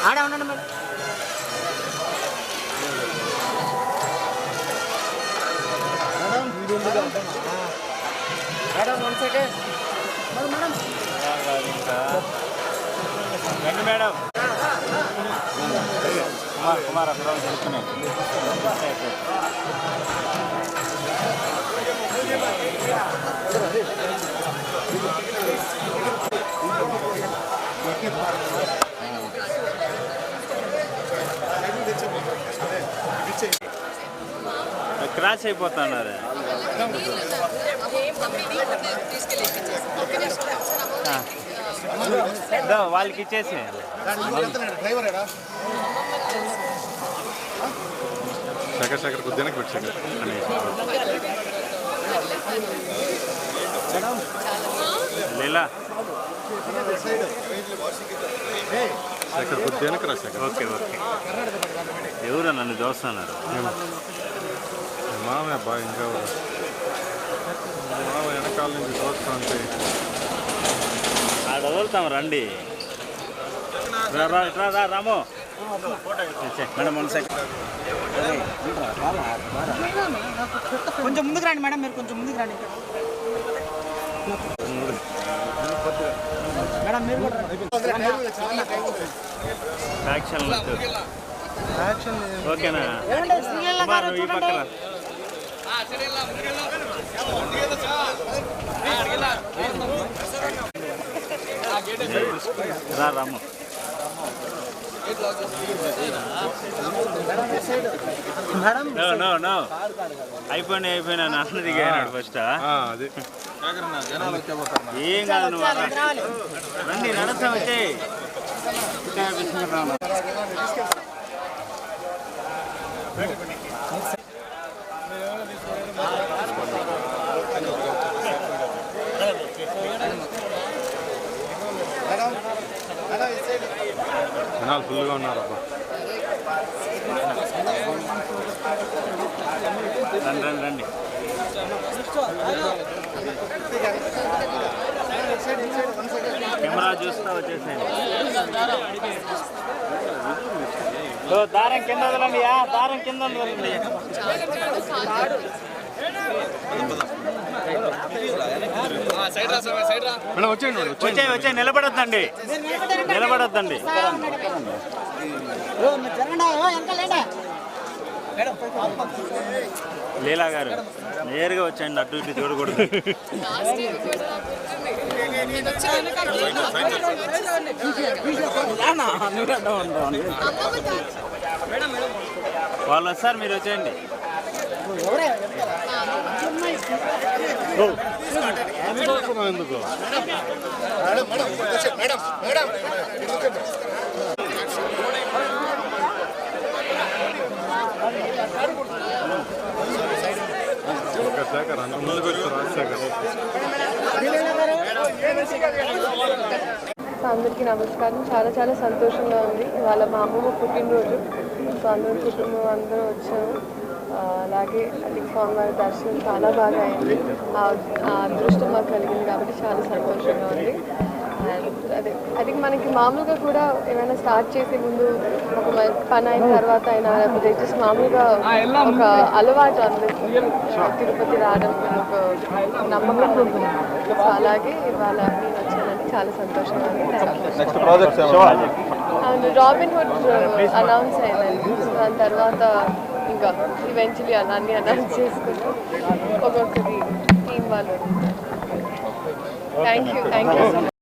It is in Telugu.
ఆడే ఉండండి మేడం. Madam 1 second. మేడం రండి మేడం. కుమార్ అక్కడ చెప్తున్నాయి. క్రాష్ అయిపోతున్నారు. వాళ్ళకి ఇచ్చేసి శేఖర్ కొద్దిగా పెట్టాడు. లీలా శేఖర్ కొద్దిగా రా శేఖర్. Okay okay. ఎవరు నన్ను చూస్తున్నారు? మామయ్య బాగా ఇంకా మామ వెనకాల నుంచి చూస్తా అంటే ఆడ వదులుతాం. రండి రాము. Madam 1 second. కొంచెం ముందుకు రండి మేడం. మీరు కొంచెం ముందుకు రండి. మేడం మీరు ఓకేనా? ఈ పక్కన రాము. అయిపోయినా నాన్న దిగాడు ఫస్ట్. ఏం కాదు, నువ్వు రండి నడుస్తా వచ్చే. జనాలు ఫుల్గా ఉన్నారు అబ్బా. రండి రండి. కెమెరా చూస్తా వచ్చేసేయండి. దారం కింద వదలండి. దారం కింద వదలండి. వచ్చే నిలబడొద్దండి. నిలబడొద్దండి. లీలా గారు నేరుగా వచ్చాయండి. అటు ఇటు చూడకూడదు. వాళ్ళు వస్తారు, మీరు వచ్చేయండి. ఎందుకు శేఖర్ అంత ముందుకు రాజశేఖర్. అందరికీ నమస్కారం. చాలా చాలా సంతోషంగా ఉంది. ఇవాళ మా అమ్మమ్మ పుట్టినరోజు. సో అందరూ కుటుంబం అందరూ వచ్చాము. అలాగే అధిక స్వామివారి దర్శనం చాలా బాగా అయింది. ఆ అదృష్టం మాకు కలిగింది కాబట్టి చాలా సంతోషంగా ఉంది. అదే అది మనకి మామూలుగా కూడా ఏమైనా స్టార్ట్ చేసే ముందు ఒక పని అయిన తర్వాత అయినా లేకపోతే జస్ట్ మామూలుగా ఒక అలవాటు అందరికీ తిరుపతి రావడం ఒక నమ్మకం ఉంటుంది. సో అలాగే ఇవాళ నేను వచ్చానంటే చాలా సంతోషంగా ఉంది. అండ్ రాబిన్ హుడ్ అనౌన్స్ అయిందండి. దాని తర్వాత ఇంకా ఈవెన్చువలీ అన్నీ అనౌన్స్ చేసుకుంటూ ఒక్కొక్కరి టీం వాళ్ళు. Thank you so much.